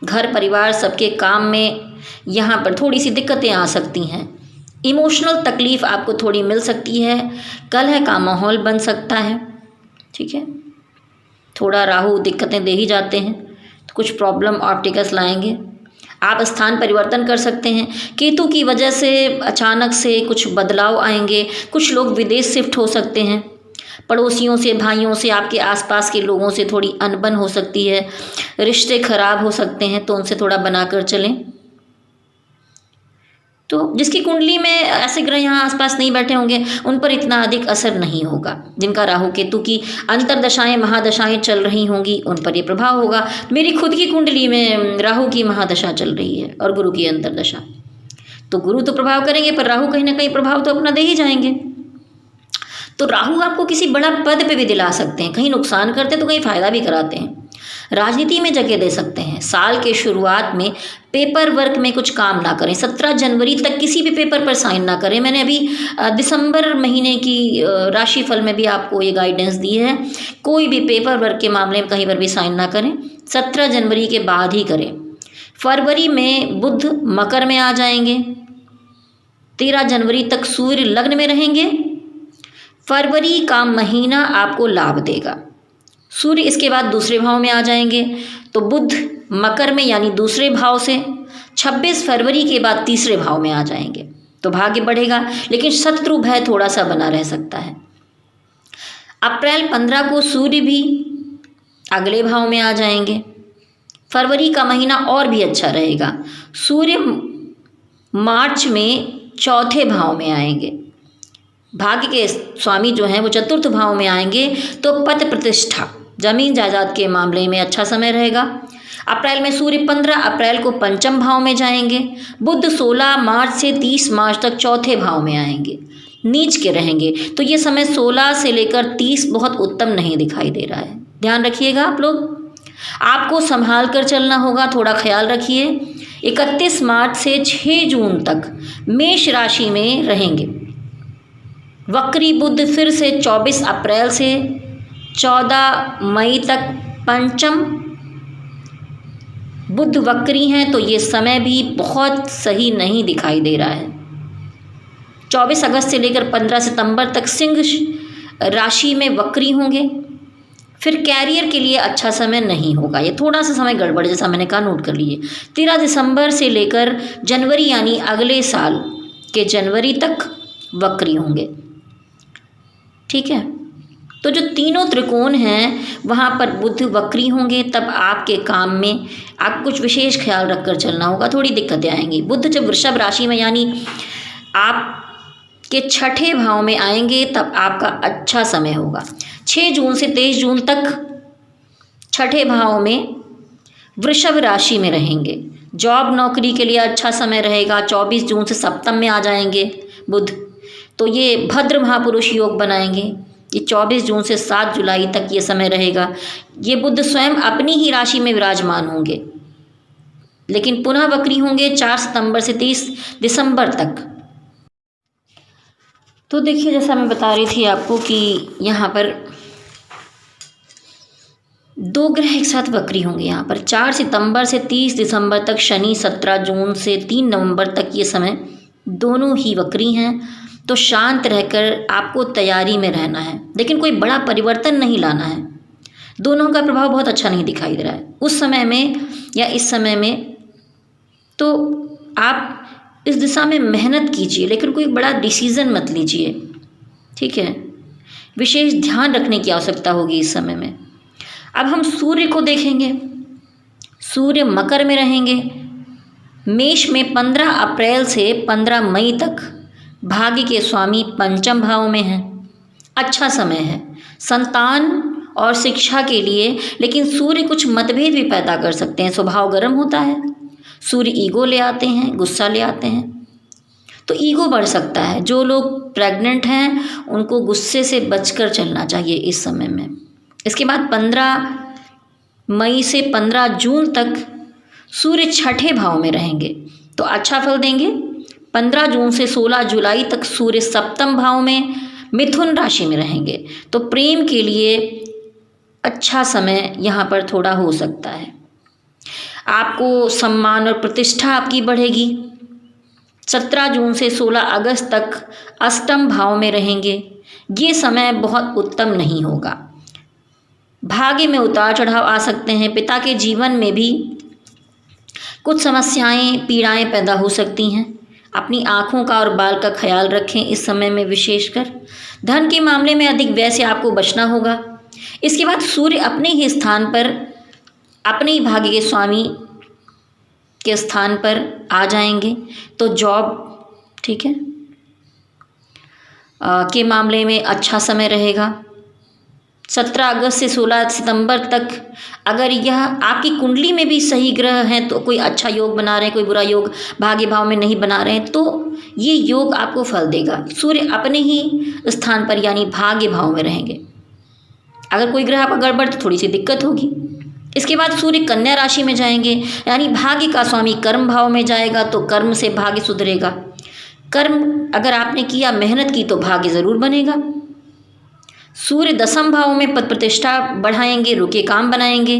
घर परिवार सबके काम में यहाँ पर थोड़ी सी दिक्कतें आ सकती हैं। इमोशनल तकलीफ आपको थोड़ी मिल सकती है, कलह का माहौल बन सकता है, ठीक है। थोड़ा राहु दिक्कतें दे ही जाते हैं, तो कुछ प्रॉब्लम ऑप्टिकस लाएंगे। आप स्थान परिवर्तन कर सकते हैं। केतु की वजह से अचानक से कुछ बदलाव आएंगे, कुछ लोग विदेश शिफ्ट हो सकते हैं। पड़ोसियों से, भाइयों से, आपके आसपास के लोगों से थोड़ी अनबन हो सकती है, रिश्ते खराब हो सकते हैं, तो उनसे थोड़ा बनाकर चलें। तो जिसकी कुंडली में ऐसे ग्रह यहाँ आसपास नहीं बैठे होंगे उन पर इतना अधिक असर नहीं होगा। जिनका राहु केतु की अंतर्दशाएं, महादशाएं चल रही होंगी उन पर ये प्रभाव होगा। मेरी खुद की कुंडली में राहु की महादशा चल रही है और गुरु की अंतर्दशा, तो गुरु तो प्रभाव करेंगे पर राहु कहीं ना कहीं प्रभाव तो अपना दे ही जाएंगे। तो राहु आपको किसी बड़ा पद पे भी दिला सकते हैं, कहीं नुकसान करते हैं तो कहीं फायदा भी कराते हैं। राजनीति में जगह दे सकते हैं। साल के शुरुआत में पेपर वर्क में कुछ काम ना करें। 17 जनवरी तक किसी भी पेपर पर साइन ना करें। मैंने अभी दिसंबर महीने की राशिफल में भी आपको ये गाइडेंस दी है, कोई भी पेपर वर्क के मामले में कहीं पर भी साइन ना करें, 17 जनवरी के बाद ही करें। फरवरी में बुध मकर में आ जाएंगे, 13 जनवरी तक सूर्य लग्न में रहेंगे। फरवरी का महीना आपको लाभ देगा। सूर्य इसके बाद दूसरे भाव में आ जाएंगे, तो बुध मकर में यानी दूसरे भाव से 26 फरवरी के बाद तीसरे भाव में आ जाएंगे, तो भाग्य बढ़ेगा। लेकिन शत्रु भय थोड़ा सा बना रह सकता है। अप्रैल 15 को सूर्य भी अगले भाव में आ जाएंगे। फरवरी का महीना और भी अच्छा रहेगा। सूर्य मार्च में चौथे भाव में आएंगे। भाग्य के स्वामी जो हैं वो चतुर्थ भाव में आएंगे, तो पद प्रतिष्ठा, जमीन जायदाद के मामले में अच्छा समय रहेगा। अप्रैल में सूर्य 15 अप्रैल को पंचम भाव में जाएंगे। बुध 16 मार्च से 30 मार्च तक चौथे भाव में आएंगे, नीच के रहेंगे। तो ये समय 16 से लेकर 30 बहुत उत्तम नहीं दिखाई दे रहा है। ध्यान रखिएगा आप लोग, आपको संभाल कर चलना होगा, थोड़ा ख्याल रखिए। 31 मार्च से 6 जून तक मेष राशि में रहेंगे। वक्री बुध फिर से 24 अप्रैल से 14 मई तक पंचम बुध वक्री हैं, तो ये समय भी बहुत सही नहीं दिखाई दे रहा है। 24 अगस्त से लेकर 15 सितंबर तक सिंह राशि में वक्री होंगे। फिर कैरियर के लिए अच्छा समय नहीं होगा, ये थोड़ा सा समय गड़बड़, जैसा मैंने कहा, नोट कर लीजिए। 13 दिसंबर से लेकर जनवरी यानी अगले साल के जनवरी तक वक्री होंगे। ठीक है, तो जो तीनों त्रिकोण हैं वहाँ पर बुध वक्री होंगे, तब आपके काम में आप कुछ विशेष ख्याल रखकर चलना होगा, थोड़ी दिक्कतें आएंगी। बुध जब वृषभ राशि में यानी आप के छठे भाव में आएंगे तब आपका अच्छा समय होगा। 6 जून से 23 जून तक छठे भाव में वृषभ राशि में रहेंगे। जॉब नौकरी के लिए अच्छा समय रहेगा। 24 जून से सप्तम में आ जाएंगे बुध, तो ये भद्र महापुरुष योग बनाएंगे। ये 24 जून से 7 जुलाई तक ये समय रहेगा। ये बुध स्वयं अपनी ही राशि में विराजमान होंगे, लेकिन पुनः वक्री होंगे 4 सितंबर से 30 दिसंबर तक। तो देखिए, जैसा मैं बता रही थी आपको कि यहाँ पर 2 ग्रह एक साथ वक्री होंगे। यहाँ पर 4 सितंबर से 30 दिसंबर तक शनि, 17 जून से 3 नवंबर तक ये समय दोनों ही वक्री हैं। तो शांत रहकर आपको तैयारी में रहना है, लेकिन कोई बड़ा परिवर्तन नहीं लाना है। दोनों का प्रभाव बहुत अच्छा नहीं दिखाई दे रहा है उस समय में या इस समय में। तो आप इस दिशा में मेहनत कीजिए, लेकिन कोई बड़ा डिसीज़न मत लीजिए। ठीक है, विशेष ध्यान रखने की आवश्यकता होगी इस समय में। अब हम सूर्य को देखेंगे। सूर्य मकर में रहेंगे। मेष में 15 अप्रैल से 15 मई तक भाग्य के स्वामी पंचम भाव में हैं। अच्छा समय है संतान और शिक्षा के लिए, लेकिन सूर्य कुछ मतभेद भी पैदा कर सकते हैं। स्वभाव गर्म होता है, सूर्य ईगो ले आते हैं, गुस्सा ले आते हैं, तो ईगो बढ़ सकता है। जो लोग प्रेग्नेंट हैं उनको गुस्से से बचकर चलना चाहिए इस समय में। इसके बाद 15 मई से 15 जून तक सूर्य छठे भाव में रहेंगे, तो अच्छा फल देंगे। 15 जून से 16 जुलाई तक सूर्य सप्तम भाव में मिथुन राशि में रहेंगे, तो प्रेम के लिए अच्छा समय यहाँ पर थोड़ा हो सकता है। आपको सम्मान और प्रतिष्ठा आपकी बढ़ेगी। 17 जून से 16 अगस्त तक अष्टम भाव में रहेंगे। ये समय बहुत उत्तम नहीं होगा। भाग्य में उतार चढ़ाव आ सकते हैं। पिता के जीवन में भी कुछ समस्याएं, पीड़ाएं पैदा हो सकती हैं। अपनी आँखों का और बाल का ख्याल रखें इस समय में विशेषकर। धन के मामले में अधिक व्यय से आपको बचना होगा। इसके बाद सूर्य अपने ही स्थान पर, अपने ही भाग्य के स्वामी के स्थान पर आ जाएंगे, तो जॉब, ठीक है, के मामले में अच्छा समय रहेगा। 17 अगस्त से 16 सितंबर तक अगर यह आपकी कुंडली में भी सही ग्रह हैं तो कोई अच्छा योग बना रहे हैं, कोई बुरा योग भाग्य भाव में नहीं बना रहे हैं, तो ये योग आपको फल देगा। सूर्य अपने ही स्थान पर यानी भाग्य भाव में रहेंगे। अगर कोई ग्रह आपका गड़बड़ तो थोड़ी सी दिक्कत होगी। इसके बाद सूर्य कन्या राशि में जाएंगे, यानी भाग्य का स्वामी कर्म भाव में जाएगा, तो कर्म से भाग्य सुधरेगा। कर्म अगर आपने किया, मेहनत की, तो भाग्य ज़रूर बनेगा। सूर्य दसम भाव में पद प्रतिष्ठा बढ़ाएंगे, रुके काम बनाएंगे।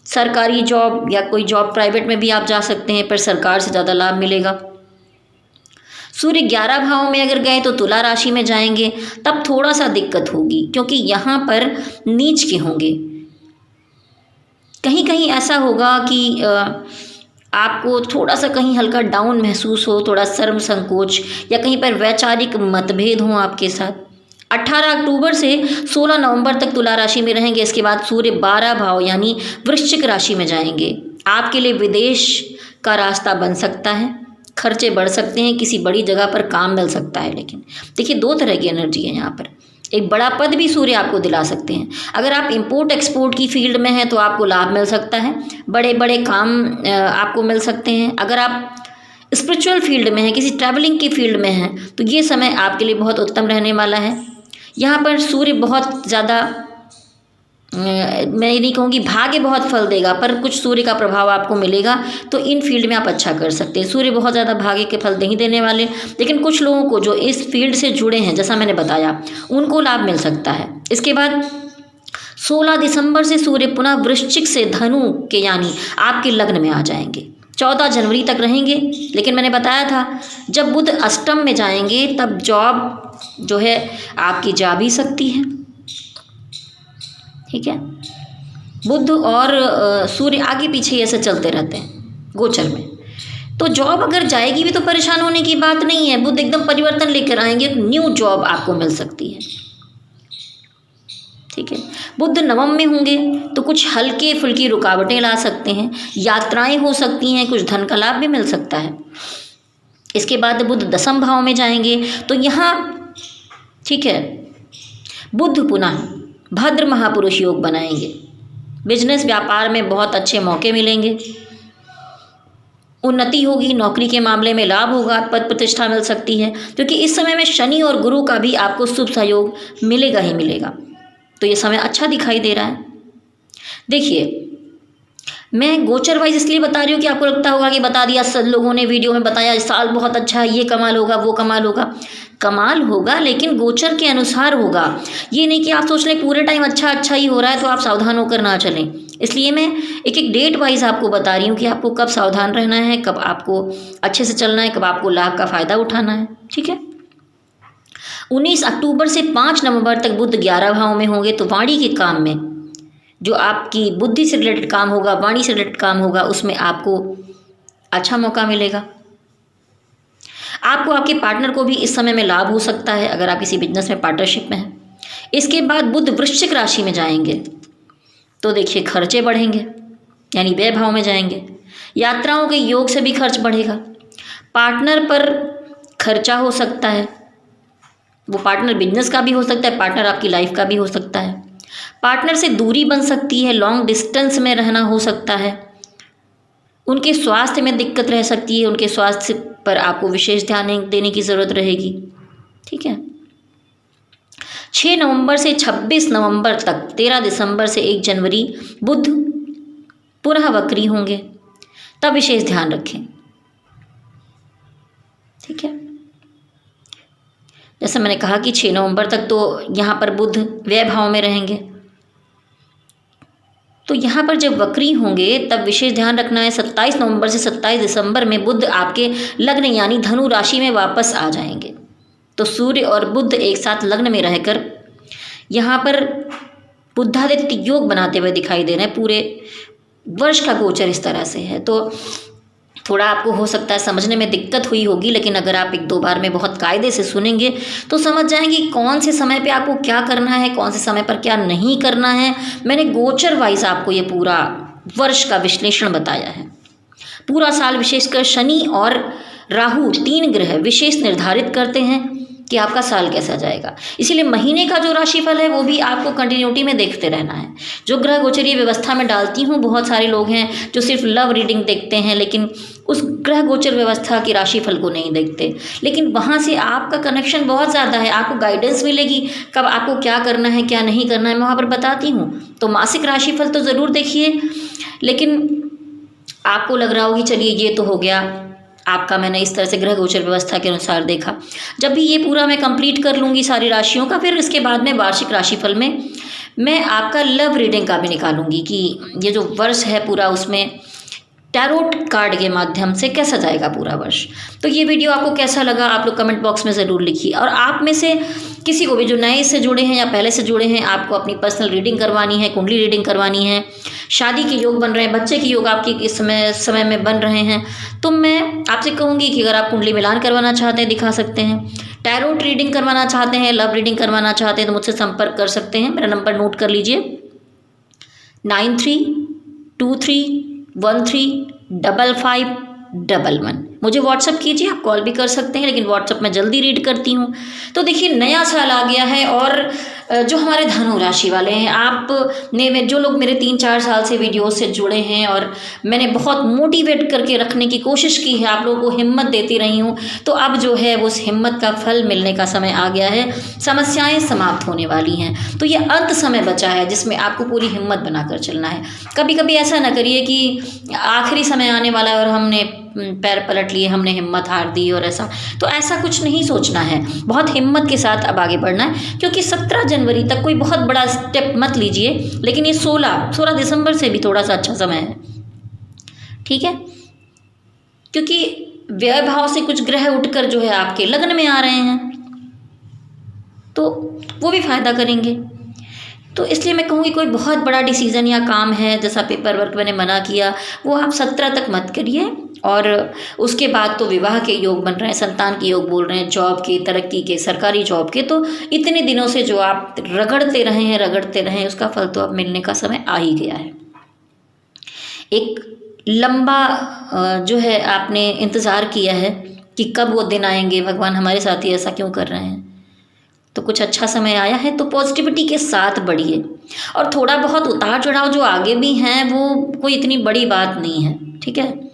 सरकारी जॉब या कोई जॉब प्राइवेट में भी आप जा सकते हैं, पर सरकार से ज़्यादा लाभ मिलेगा। सूर्य 11 भाव में अगर गए तो तुला राशि में जाएंगे, तब थोड़ा सा दिक्कत होगी क्योंकि यहाँ पर नीच के होंगे। कहीं कहीं ऐसा होगा कि आपको थोड़ा सा कहीं हल्का डाउन महसूस हो, थोड़ा शर्म संकोच, या कहीं पर वैचारिक मतभेद हों आपके साथ। 18 अक्टूबर से 16 नवंबर तक तुला राशि में रहेंगे। इसके बाद सूर्य 12 भाव यानी वृश्चिक राशि में जाएंगे। आपके लिए विदेश का रास्ता बन सकता है, खर्चे बढ़ सकते हैं, किसी बड़ी जगह पर काम मिल सकता है। लेकिन देखिए, 2 तरह की एनर्जी है यहाँ पर। एक बड़ा पद भी सूर्य आपको दिला सकते हैं। अगर आप इंपोर्ट एक्सपोर्ट की फील्ड में हैं तो आपको लाभ मिल सकता है, बड़े बड़े काम आपको मिल सकते हैं। अगर आप स्पिरिचुअल फील्ड में हैं, किसी ट्रैवलिंग की फील्ड में हैं, तो ये समय आपके लिए बहुत उत्तम रहने वाला है। यहाँ पर सूर्य बहुत ज़्यादा, मैं ये नहीं कहूँगी भाग्य बहुत फल देगा, पर कुछ सूर्य का प्रभाव आपको मिलेगा, तो इन फील्ड में आप अच्छा कर सकते हैं। सूर्य बहुत ज़्यादा भाग्य के फल नहीं देने वाले, लेकिन कुछ लोगों को जो इस फील्ड से जुड़े हैं, जैसा मैंने बताया, उनको लाभ मिल सकता है। इसके बाद 16 दिसंबर से सूर्य पुनः वृश्चिक से धनु के यानी आपके लग्न में आ जाएंगे। 14 जनवरी तक रहेंगे। लेकिन मैंने बताया था जब बुध अष्टम में जाएंगे तब जॉब जो है आपकी जा भी सकती है। ठीक है, बुध और सूर्य आगे पीछे ऐसे चलते रहते हैं गोचर में, तो जॉब अगर जाएगी भी तो परेशान होने की बात नहीं है। बुध एकदम परिवर्तन लेकर आएंगे, एक न्यू जॉब आपको मिल सकती है। ठीक है, बुध नवम में होंगे तो कुछ हल्के फुल्की रुकावटें ला सकते हैं, यात्राएं हो सकती हैं, कुछ धन का लाभ भी मिल सकता है। इसके बाद बुध दसम भाव में जाएंगे तो यहाँ ठीक है बुध पुनः भद्र महापुरुष योग बनाएंगे। बिजनेस व्यापार में बहुत अच्छे मौके मिलेंगे, उन्नति होगी, नौकरी के मामले में लाभ होगा, पद प्रतिष्ठा मिल सकती है, क्योंकि इस समय में शनि और गुरु का भी आपको शुभ सहयोग मिलेगा ही मिलेगा। तो ये समय अच्छा दिखाई दे रहा है। देखिए मैं गोचर वाइज इसलिए बता रही हूँ कि आपको लगता होगा कि बता दिया, सब लोगों ने वीडियो में बताया इस साल बहुत अच्छा है, ये कमाल होगा, वो कमाल होगा। कमाल होगा लेकिन गोचर के अनुसार होगा। ये नहीं कि आप सोच लें पूरे टाइम अच्छा अच्छा ही हो रहा है तो आप सावधान होकर ना चलें। इसलिए मैं एक एक डेट वाइज आपको बता रही हूँ कि आपको कब सावधान रहना है, कब आपको अच्छे से चलना है, कब आपको लाभ का फ़ायदा उठाना है। ठीक है, 19 अक्टूबर से 5 नवंबर तक बुध 11 भाव में होंगे, तो वाणी के काम में जो आपकी बुद्धि से रिलेटेड काम होगा, वाणी से रिलेटेड काम होगा, उसमें आपको अच्छा मौका मिलेगा। आपको आपके पार्टनर को भी इस समय में लाभ हो सकता है अगर आप किसी बिजनेस में पार्टनरशिप में हैं। इसके बाद बुध वृश्चिक राशि में जाएंगे तो देखिए खर्चे बढ़ेंगे, यानी व्यय भाव में जाएंगे। यात्राओं के योग से भी खर्च बढ़ेगा, पार्टनर पर खर्चा हो सकता है, वो पार्टनर बिजनेस का भी हो सकता है, पार्टनर आपकी लाइफ का भी हो सकता है। पार्टनर से दूरी बन सकती है, लॉन्ग डिस्टेंस में रहना हो सकता है, उनके स्वास्थ्य में दिक्कत रह सकती है, उनके स्वास्थ्य पर आपको विशेष ध्यान देने की ज़रूरत रहेगी। ठीक है, 6 नवंबर से 26 नवंबर तक 13 दिसंबर से 1 जनवरी बुध पुनः वक्री होंगे, तब विशेष ध्यान रखें। ठीक है, जैसे मैंने कहा कि 6 नवंबर तक तो यहाँ पर बुध व्यय भाव में रहेंगे, तो यहाँ पर जब वक्री होंगे तब विशेष ध्यान रखना है। 27 नवंबर से 27 दिसंबर में बुध आपके लग्न यानी धनु राशि में वापस आ जाएंगे, तो सूर्य और बुध एक साथ लग्न में रहकर यहाँ पर बुधादित्य योग बनाते हुए दिखाई दे रहे हैं। पूरे वर्ष का गोचर इस तरह से है, तो थोड़ा आपको हो सकता है समझने में दिक्कत हुई होगी, लेकिन अगर आप 1-2 बार में बहुत कायदे से सुनेंगे तो समझ जाएंगे कौन से समय पे आपको क्या करना है, कौन से समय पर क्या नहीं करना है। मैंने गोचर वाइज आपको ये पूरा वर्ष का विश्लेषण बताया है। पूरा साल विशेषकर शनि और राहु 3 ग्रह विशेष निर्धारित करते हैं कि आपका साल कैसा जाएगा। इसीलिए महीने का जो राशिफल है वो भी आपको कंटिन्यूटी में देखते रहना है। जो ग्रह गोचरीय व्यवस्था में डालती हूँ, बहुत सारे लोग हैं जो सिर्फ लव रीडिंग देखते हैं लेकिन उस ग्रह गोचर व्यवस्था के राशिफल को नहीं देखते, लेकिन वहाँ से आपका कनेक्शन बहुत ज़्यादा है, आपको गाइडेंस मिलेगी कब आपको क्या करना है क्या नहीं करना है, मैं वहाँ पर बताती हूँ। तो मासिक राशिफल तो ज़रूर देखिए, लेकिन आपको लग रहा होगी चलिए ये तो हो गया आपका, मैंने इस तरह से ग्रह गोचर व्यवस्था के अनुसार देखा। जब भी ये पूरा मैं कंप्लीट कर लूँगी सारी राशियों का, फिर इसके बाद में वार्षिक राशिफल में मैं आपका लव रीडिंग का भी निकालूंगी कि ये जो वर्ष है पूरा उसमें टैरोट कार्ड के माध्यम से कैसा जाएगा पूरा वर्ष। तो ये वीडियो आपको कैसा लगा आप लोग कमेंट बॉक्स में ज़रूर लिखिए। और आप में से किसी को भी जो नए से जुड़े हैं या पहले से जुड़े हैं, आपको अपनी पर्सनल रीडिंग करवानी है, कुंडली रीडिंग करवानी है, शादी के योग बन रहे हैं, बच्चे के योग आपके इस समय में बन रहे हैं, तो मैं आपसे कहूँगी कि अगर आप कुंडली मिलान करवाना चाहते हैं दिखा सकते हैं, टैरोट रीडिंग करवाना चाहते हैं, लव रीडिंग करवाना चाहते हैं तो मुझसे संपर्क कर सकते हैं। मेरा नंबर नोट कर लीजिए 9323135511। मुझे व्हाट्सअप कीजिए, आप कॉल भी कर सकते हैं, लेकिन व्हाट्सअप में जल्दी रीड करती हूँ। तो देखिए नया साल आ गया है और जो हमारे धनु राशि वाले हैं, आप ने जो लोग मेरे 3-4 साल से वीडियो से जुड़े हैं और मैंने बहुत मोटिवेट करके रखने की कोशिश की है, आप लोगों को हिम्मत देती रही हूँ, तो अब जो है उस हिम्मत का फल मिलने का समय आ गया है। समस्याएं समाप्त होने वाली हैं, तो ये अंत समय बचा है जिसमें आपको पूरी हिम्मत बनाकर चलना है। कभी कभी ऐसा ना करिए कि आखिरी समय आने वाला है और हमने पैर पलट लिए, हमने हिम्मत हार दी और ऐसा कुछ नहीं सोचना है। बहुत हिम्मत के साथ अब आगे बढ़ना है, क्योंकि 17 जनवरी तक कोई बहुत बड़ा स्टेप मत लीजिए, लेकिन ये 16 दिसंबर से भी थोड़ा सा अच्छा समय है। ठीक है, क्योंकि व्यय भाव से कुछ ग्रह उठकर जो है आपके लग्न में आ रहे हैं, तो वो भी फायदा करेंगे। तो इसलिए मैं कहूँगी कोई बहुत बड़ा डिसीज़न या काम है, जैसा पेपर वर्क मैंने मना किया, वो आप 17 तक मत करिए। और उसके बाद तो विवाह के योग बन रहे हैं, संतान के योग बोल रहे हैं, जॉब के, तरक्की के, सरकारी जॉब के, तो इतने दिनों से जो आप रगड़ते रहे हैं उसका फल तो अब मिलने का समय आ ही गया है। एक लंबा जो है आपने इंतज़ार किया है कि कब वो दिन आएंगे, भगवान हमारे साथ ही ऐसा क्यों कर रहे हैं, तो कुछ अच्छा समय आया है। तो पॉजिटिविटी के साथ बढ़िए, और थोड़ा बहुत उतार चढ़ाव जो आगे भी हैं वो कोई इतनी बड़ी बात नहीं है, ठीक है।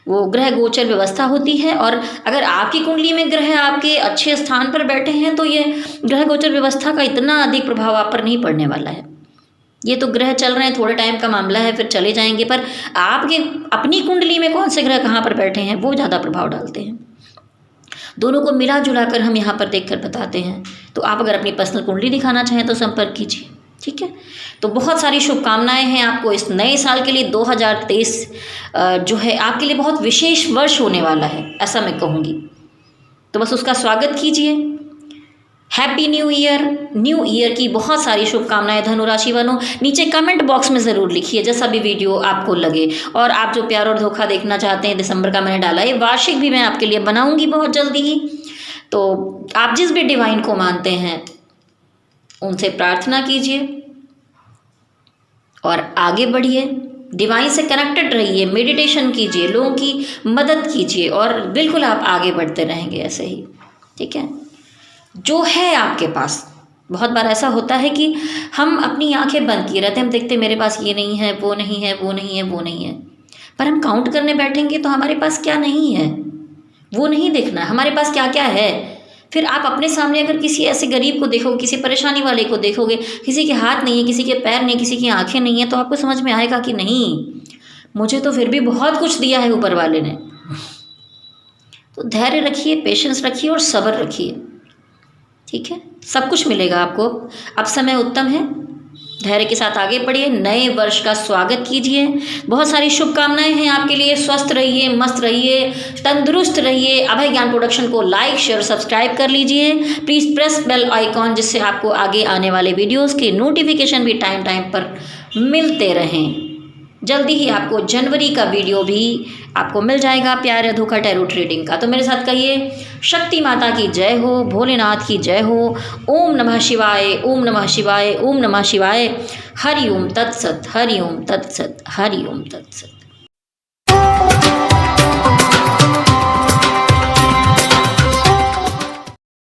वो ग्रह गोचर व्यवस्था होती है, और अगर आपकी कुंडली में ग्रह आपके अच्छे स्थान पर बैठे हैं तो ये ग्रह गोचर व्यवस्था का इतना अधिक प्रभाव आप पर नहीं पड़ने वाला है। ये तो ग्रह चल रहे हैं, थोड़े टाइम का मामला है, फिर चले जाएंगे, पर आपके अपनी कुंडली में कौन से ग्रह कहाँ पर बैठे हैं वो ज़्यादा प्रभाव डालते हैं। दोनों को मिला जुला कर हम यहाँ पर देखकर बताते हैं। तो आप अगर अपनी पर्सनल कुंडली दिखाना चाहें तो संपर्क कीजिए, ठीक है। तो बहुत सारी शुभकामनाएं हैं आपको इस नए साल के लिए। 2023 जो है आपके लिए बहुत विशेष वर्ष होने वाला है, ऐसा मैं कहूँगी। तो बस उसका स्वागत कीजिए। हैप्पी न्यू ईयर की बहुत सारी शुभकामनाएं धनु राशि वालों। नीचे कमेंट बॉक्स में ज़रूर लिखिए जैसा भी वीडियो आपको लगे। और आप जो प्यार और धोखा देखना चाहते हैं, दिसंबर का मैंने डाला है, वार्षिक भी मैं आपके लिए बनाऊंगी बहुत जल्दी ही। तो आप जिस भी डिवाइन को मानते हैं उनसे प्रार्थना कीजिए और आगे बढ़िए, डिवाइन से कनेक्टेड रहिए, मेडिटेशन कीजिए, लोगों की मदद कीजिए, और बिल्कुल आप आगे बढ़ते रहेंगे ऐसे ही, ठीक है। जो है आपके पास, बहुत बार ऐसा होता है कि हम अपनी आंखें बंद किए रहते हैं, हम देखते मेरे पास ये नहीं है, वो नहीं है, वो नहीं है, वो नहीं है, पर हम काउंट करने बैठेंगे तो हमारे पास क्या नहीं है वो नहीं देखना, हमारे पास क्या क्या है। फिर आप अपने सामने अगर किसी ऐसे गरीब को देखोगे, किसी परेशानी वाले को देखोगे, किसी के हाथ नहीं है, किसी के पैर नहीं, किसी की आंखें नहीं है, तो आपको समझ में आएगा कि नहीं, मुझे तो फिर भी बहुत कुछ दिया है ऊपर वाले ने। तो धैर्य रखिए, पेशेंस रखिए और सब्र रखिए, ठीक है, सब कुछ मिलेगा आपको। अब समय उत्तम है, धैर्य के साथ आगे बढ़िए, नए वर्ष का स्वागत कीजिए। बहुत सारी शुभकामनाएं हैं आपके लिए। स्वस्थ रहिए, मस्त रहिए, तंदुरुस्त रहिए। अभय ज्ञान प्रोडक्शन को लाइक, शेयर, सब्सक्राइब कर लीजिए। प्लीज़ प्रेस बेल आइकॉन, जिससे आपको आगे आने वाले वीडियोस के नोटिफिकेशन भी टाइम टाइम पर मिलते रहें। जल्दी ही आपको जनवरी का वीडियो भी आपको मिल जाएगा, प्यार या धोखा टैरो ट्रेडिंग का। तो मेरे साथ कहिए, शक्ति माता की जय हो, भोलेनाथ की जय हो। ओम नमः शिवाय, ओम नमः शिवाय, ओम नमः शिवाय। हरि ओम तत्सत, हरि ओम तत्सत, हरि ओम तत्सत।